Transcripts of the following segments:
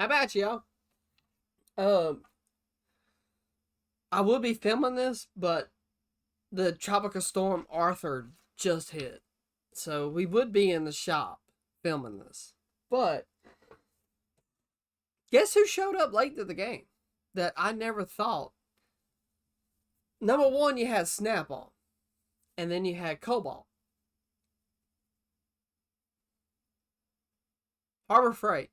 How about y'all? Um, I would be filming this, but the tropical storm Arthur just hit, so we would be in the shop filming this. But guess who showed up late to the game? That I never thought. Number one, you had Snap on, and then you had Cobalt, Harbor Freight,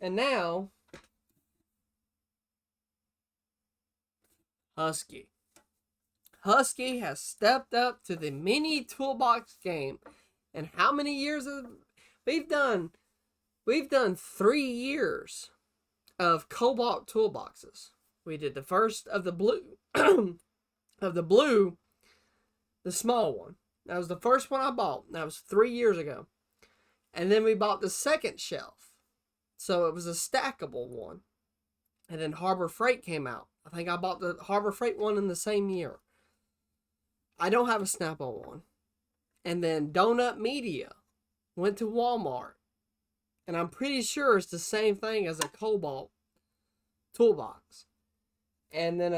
and now Husky. Husky has stepped up to the mini toolbox game. And how many years of we've done? We've done 3 years of Cobalt toolboxes. We did the first of the blue, the small one. That was the first one I bought. That was 3 years ago. And then we bought the second shelf. So it was a stackable one. And then Harbor Freight came out. I think I bought the Harbor Freight one in the same year. I don't have a Snap-on one. And then Donut Media went to Walmart. And I'm pretty sure it's the same thing as a Cobalt toolbox. And then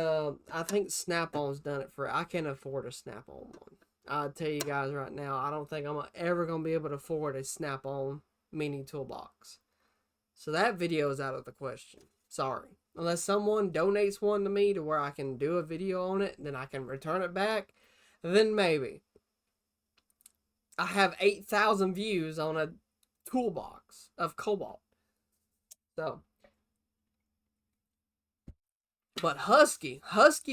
I think Snap-on's done it for. I can't afford a Snap-on one. I'll tell you guys right now, I don't think I'm ever going to be able to afford a Snap-on mini toolbox. So that video is out of the question. Sorry. Unless someone donates one to me to where I can do a video on it, and then I can return it back, then maybe. I have 8,000 views on a toolbox of Cobalt. So. But Husky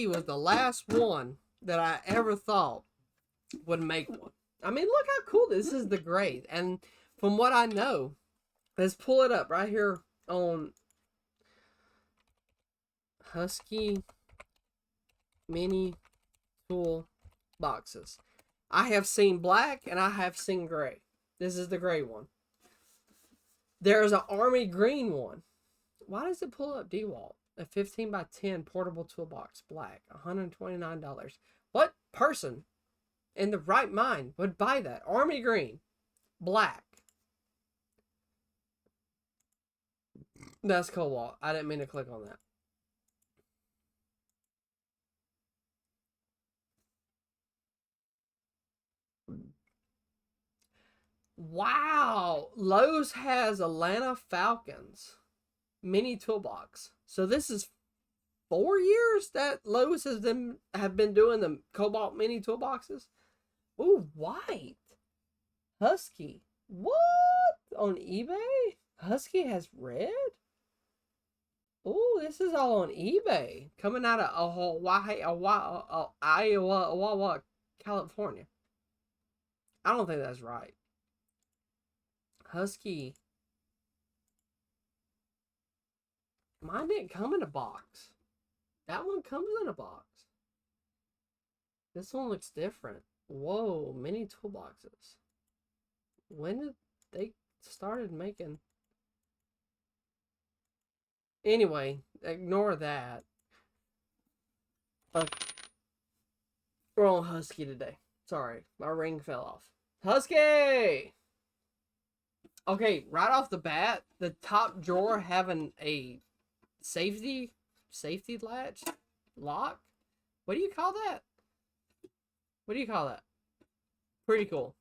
was the last one that I ever thought would make one. I mean, look how cool this is, the gray. And from what I know, let's pull it up right here on Husky mini tool boxes. I have seen black and I have seen gray. This is the gray one. There's an army green one. Why does it pull up DeWalt? A 15 by 10 portable toolbox, black, $129. What person in the right mind would buy that? Army green, black. That's Cobalt. I didn't mean to click on that. Wow. Lowe's has Atlanta Falcons mini toolbox. So this is 4 years that Lowe's have been doing the Cobalt mini toolboxes. Ooh, white. Husky. What? On eBay? Husky has red? Ooh, this is all on eBay. Coming out of Iowa, California. I don't think that's right. Husky. Mine didn't come in a box. That one comes in a box. This one looks different. Whoa, mini toolboxes. When did they started making? Anyway, ignore that. We're on Husky today. Sorry, my ring fell off. Husky! Okay, right off the bat, the top drawer having a safety latch lock. What do you call that? What do you call that? Pretty cool.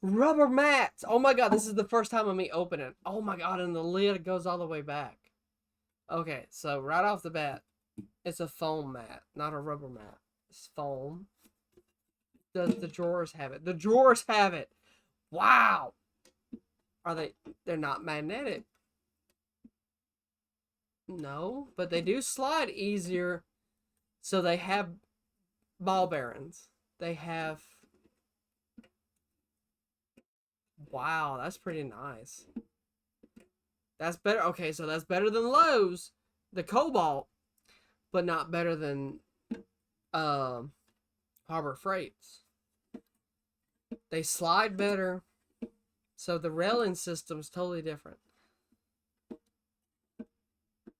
Rubber mats. Oh my god, this is the first time of me opening it. Oh my god, and the lid goes all the way back. Okay, so right off the bat, it's a foam mat, not a rubber mat. It's foam. Does the drawers have it? The drawers have it. Wow. Are they? They're not magnetic. No, but they do slide easier. So they have ball bearings. They have. Wow, that's pretty nice. That's better. Okay, so that's better than Lowe's, the Cobalt, but not better than Harbor Freight's. They slide better, so the railing system's totally different.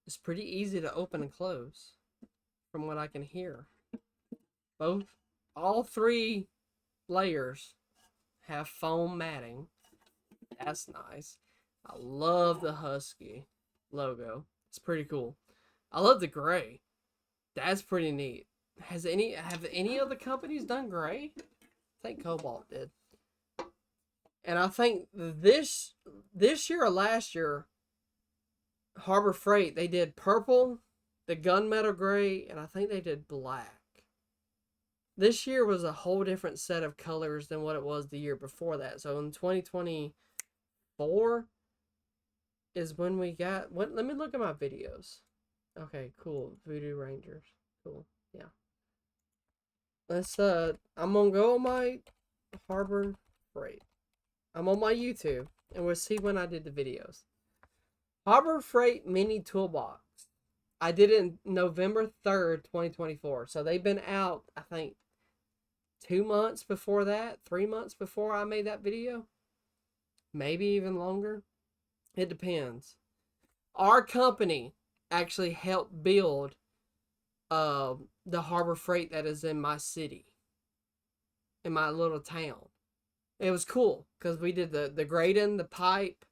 It's pretty easy to open and close, from what I can hear. All three layers have foam matting. That's nice. I love the Husky logo. It's pretty cool. I love the gray. That's pretty neat. Have any of the companies done gray? I think Cobalt did. And I think this year or last year, Harbor Freight, they did purple, the gunmetal gray, and I think they did black. This year was a whole different set of colors than what it was the year before that. So in 2024 is when we got what? Let me look at my videos. Okay, cool. Voodoo Rangers. Cool. Yeah. Let's I'm gonna go on my Harbor Freight. I'm on my YouTube and we'll see when I did the videos. Harbor Freight Mini Toolbox. I did it in November 3rd, 2024. So they've been out, I think, 2 months before that, 3 months before I made that video. Maybe even longer. It depends. Our company actually helped build the Harbor Freight that is in my city, in my little town. It was cool because we did the grading, the pipe,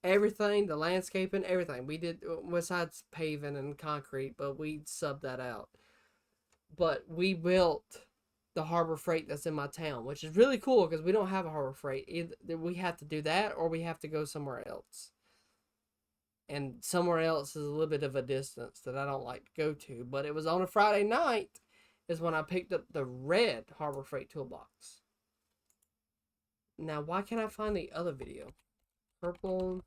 everything, the landscaping, everything. We did, besides paving and concrete, but we subbed that out. But we built the Harbor Freight that's in my town, which is really cool because we don't have a Harbor Freight. Either we have to do that or we have to go somewhere else. And somewhere else is a little bit of a distance that I don't like to go to. But it was on a Friday night is when I picked up the red Harbor Freight toolbox. Now, why can't I find the other video? Purple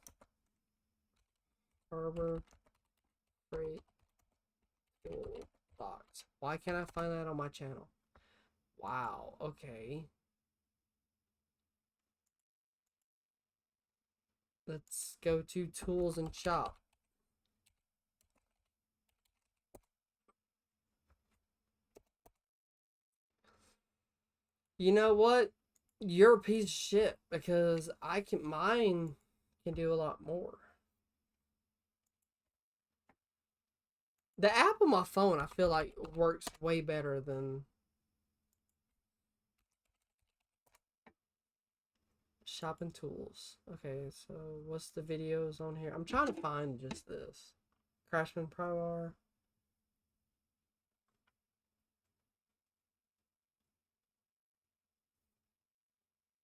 Harbor Freight toolbox. Why can't I find that on my channel? Wow, okay. Let's go to tools and shop. You know what? You're a piece of shit because mine can do a lot more. The app on my phone, I feel like works way better than shopping tools. Okay, so what's the videos on here? I'm trying to find just this. Craftsman Pro R.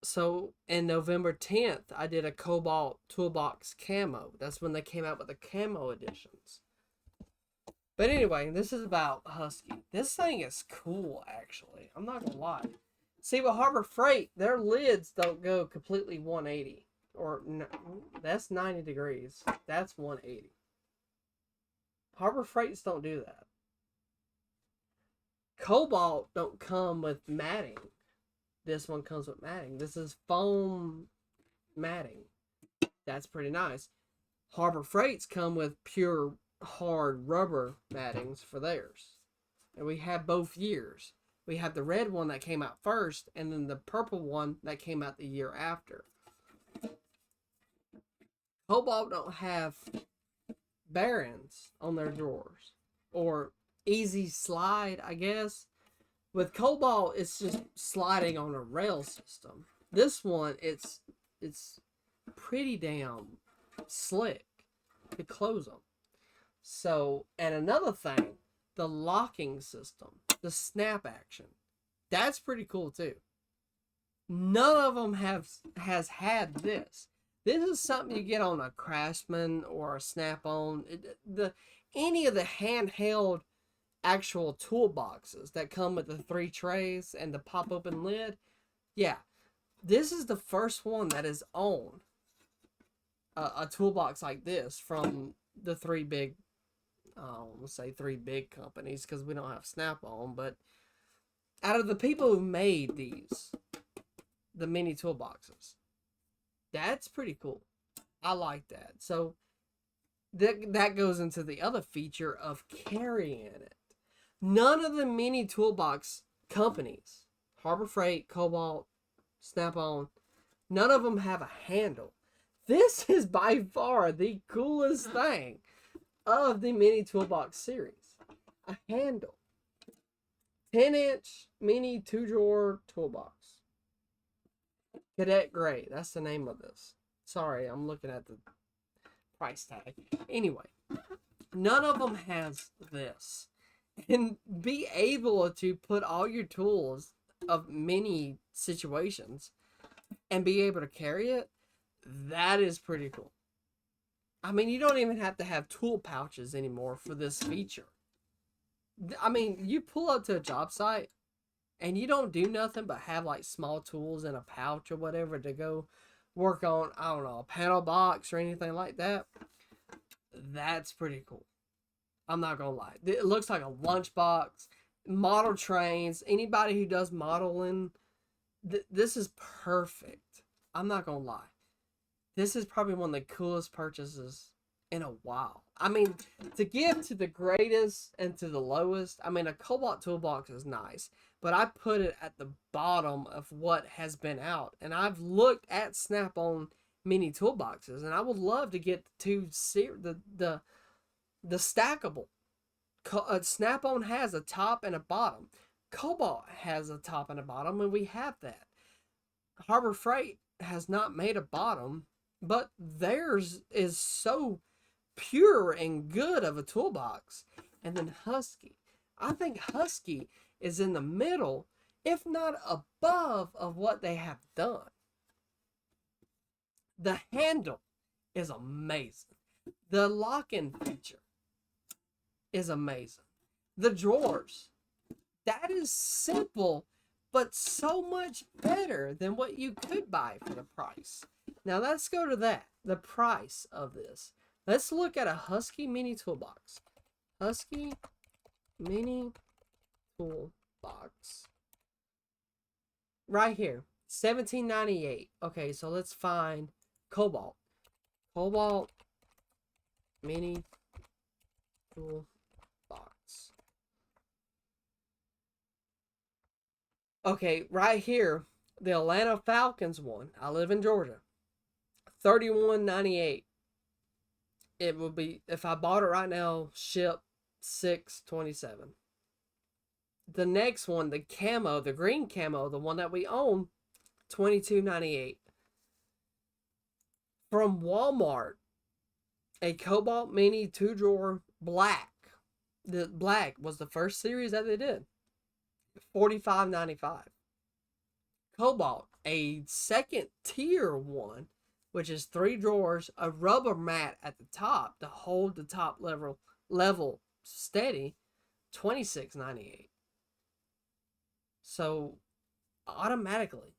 So in November 10th, I did a Cobalt Toolbox Camo. That's when they came out with the camo editions. But anyway, this is about Husky. This thing is cool, actually. I'm not gonna lie. See, with Harbor Freight, their lids don't go completely 180. Or, no, that's 90 degrees. That's 180. Harbor Freights don't do that. Cobalt don't come with matting. This one comes with matting. This is foam matting. That's pretty nice. Harbor Freights come with pure hard rubber mattings for theirs. And we have both years. We have the red one that came out first, and then the purple one that came out the year after. Cobalt don't have bearings on their drawers. Or easy slide, I guess. With Cobalt, it's just sliding on a rail system. This one, it's pretty damn slick to close them. So, and another thing, the locking system, the snap action, that's pretty cool too. None of them has had this. This is something you get on a Craftsman or a Snap-on. Any of the handheld actual toolboxes that come with the 3 trays and the pop open lid. Yeah, this is the first one that is on a toolbox like this from the 3 big, let's say 3 big companies because we don't have Snap-on, but out of the people who made these, the mini toolboxes, that's pretty cool. I like that. So that goes into the other feature of carrying it. None of the mini toolbox companies, Harbor Freight, Cobalt, Snap-on, none of them have a handle. This is by far the coolest thing of the mini toolbox series. A handle. 10-inch mini 2-drawer toolbox. Cadet Gray, that's the name of this. Sorry, I'm looking at the price tag. Anyway, none of them has this. And be able to put all your tools of many situations and be able to carry it, that is pretty cool. I mean, you don't even have to have tool pouches anymore for this feature. I mean, you pull up to a job site and you don't do nothing but have like small tools in a pouch or whatever to go work on, I don't know, a panel box or anything like that. That's pretty cool. I'm not gonna lie. It looks like a lunchbox. Model trains. Anybody who does modeling, this is perfect. I'm not gonna lie. This is probably one of the coolest purchases in a while. I mean, to give to the greatest and to the lowest, I mean, a Cobalt toolbox is nice, but I put it at the bottom of what has been out. And I've looked at Snap-on mini toolboxes, and I would love to get the stackable. Snap-on has a top and a bottom. Cobalt has a top and a bottom, and we have that. Harbor Freight has not made a bottom, but theirs is so pure and good of a toolbox. And then Husky. I think Husky is in the middle, if not above, of what they have done. The handle is amazing. The lock-in feature is amazing. The drawers, that is simple, but so much better than what you could buy for the price. Now let's go to that, the price of this. Let's look at a Husky mini toolbox. Husky mini toolbox. Right here, $17.98. Okay, so let's find Cobalt. Cobalt mini toolbox. Okay, right here, the Atlanta Falcons one. I live in Georgia. $31.98. It will be, if I bought it right now, ship $6.27. The next one, the camo, the green camo, the one that we own, $22.98. From Walmart, a Cobalt Mini 2-drawer black. The black was the first series that they did. $45.95. Cobalt, a second tier one, which is 3 drawers, a rubber mat at the top to hold the top level steady, $26.98. So automatically,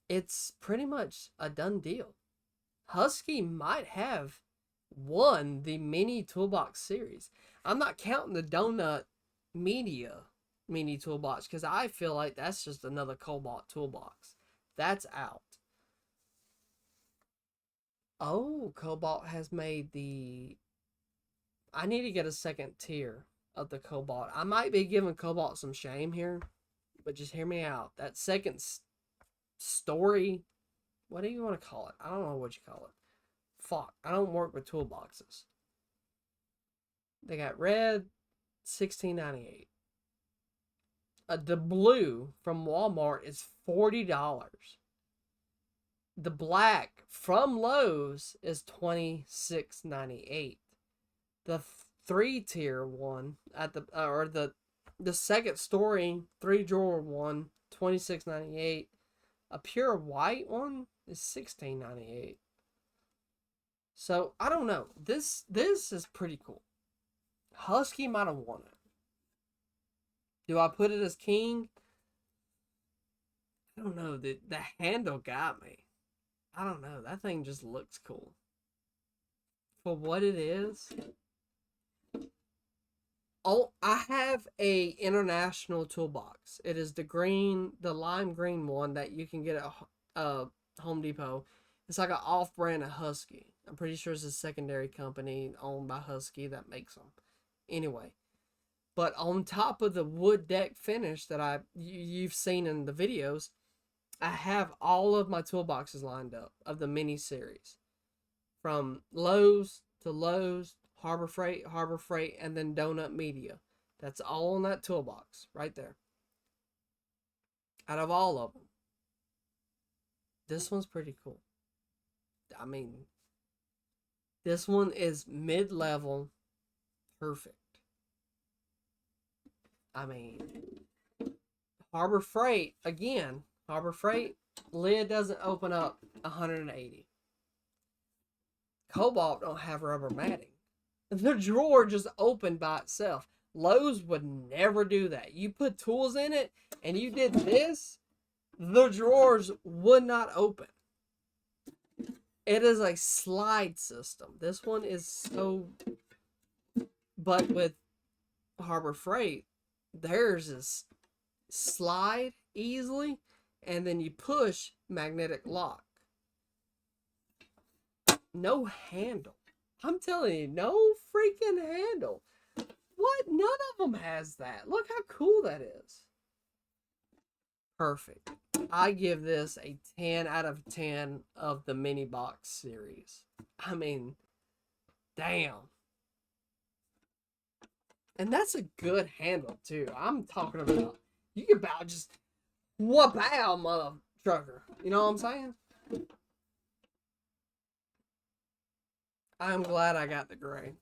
it's pretty much a done deal. Husky might have won the mini toolbox series. I'm not counting the donut media mini toolbox because I feel like that's just another Cobalt toolbox. That's out. Oh, Cobalt has made the... I need to get a second tier of the Cobalt. I might be giving Cobalt some shame here, but just hear me out. That second story, what do you want to call it? I don't know what you call it. Fuck, I don't work with toolboxes. They got red, $16.98. The blue from Walmart is $40. The black from Lowe's is $26.98. The 3-tier one at the second story 3-drawer one, $26.98. A pure white one is $16.98. So I don't know. This is pretty cool. Husky might have won it. Do I put it as king? I don't know. The handle got me. I don't know. That thing just looks cool. For what it is. Oh, I have a international toolbox. It is the lime green one that you can get at Home Depot. It's like an off-brand of Husky. I'm pretty sure it's a secondary company owned by Husky that makes them. Anyway, but on top of the wood deck finish that you've seen in the videos, I have all of my toolboxes lined up of the mini series, from Lowe's to Lowe's, Harbor Freight, and then Donut Media. That's all on that toolbox right there. Out of all of them. This one's pretty cool. I mean, this one is mid-level, perfect. I mean, Harbor Freight, again, Harbor Freight, lid doesn't open up 180. Cobalt don't have rubber matting. The drawer just opened by itself. Lowe's would never do that. You put tools in it and you did this, the drawers would not open. It is a slide system. This one is so... But with Harbor Freight, theirs is slide easily, and then you push, magnetic lock. No handle. I'm telling you, no freaking handle. What? None of them has that. Look how cool that is. Perfect. I give this a 10 out of 10 of the mini box series. I mean, damn. And that's a good handle, too. I'm talking about, you can about just whoop out, mother trucker. You know what I'm saying? I'm glad I got the gray.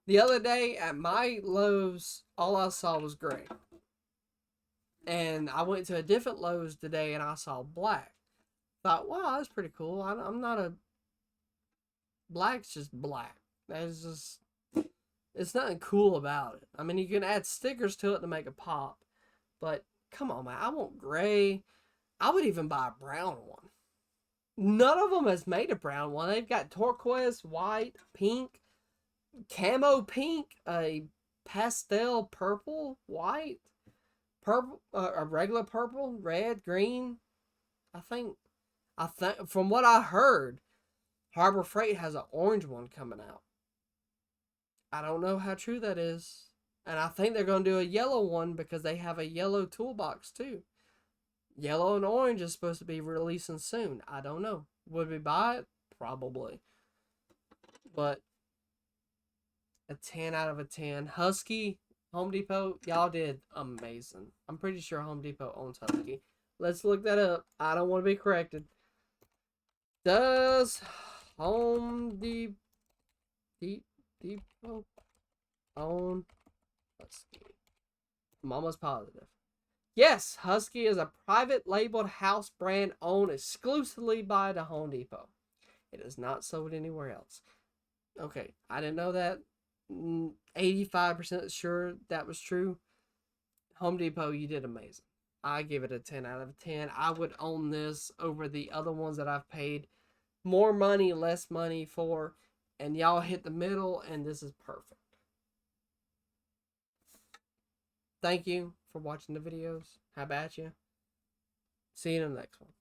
The other day at my Lowe's, all I saw was gray. And I went to a different Lowe's today and I saw black. Thought, wow, that's pretty cool. I'm not a... Black's just black. That's just... It's nothing cool about it. I mean, you can add stickers to it to make it pop. But, come on, man. I want gray. I would even buy a brown one. None of them has made a brown one. They've got turquoise, white, pink, camo pink, a pastel purple, white, purple, a regular purple, red, green. I think from what I heard, Harbor Freight has an orange one coming out. I don't know how true that is. And I think they're going to do a yellow one because they have a yellow toolbox too. Yellow and orange is supposed to be releasing soon. I don't know. Would we buy it? Probably. But a 10 out of a 10. Husky, Home Depot, y'all did amazing. I'm pretty sure Home Depot owns Husky. Let's look that up. I don't want to be corrected. Does Home Depot own Husky? I'm almost positive. Yes, Husky is a private labeled house brand owned exclusively by the Home Depot. It is not sold anywhere else. Okay, I didn't know that. 85% sure that was true. Home Depot, you did amazing. I give it a 10 out of 10. I would own this over the other ones that I've paid more money, less money for. And y'all hit the middle, and this is perfect. Thank you for watching the videos. How about you? See you in the next one.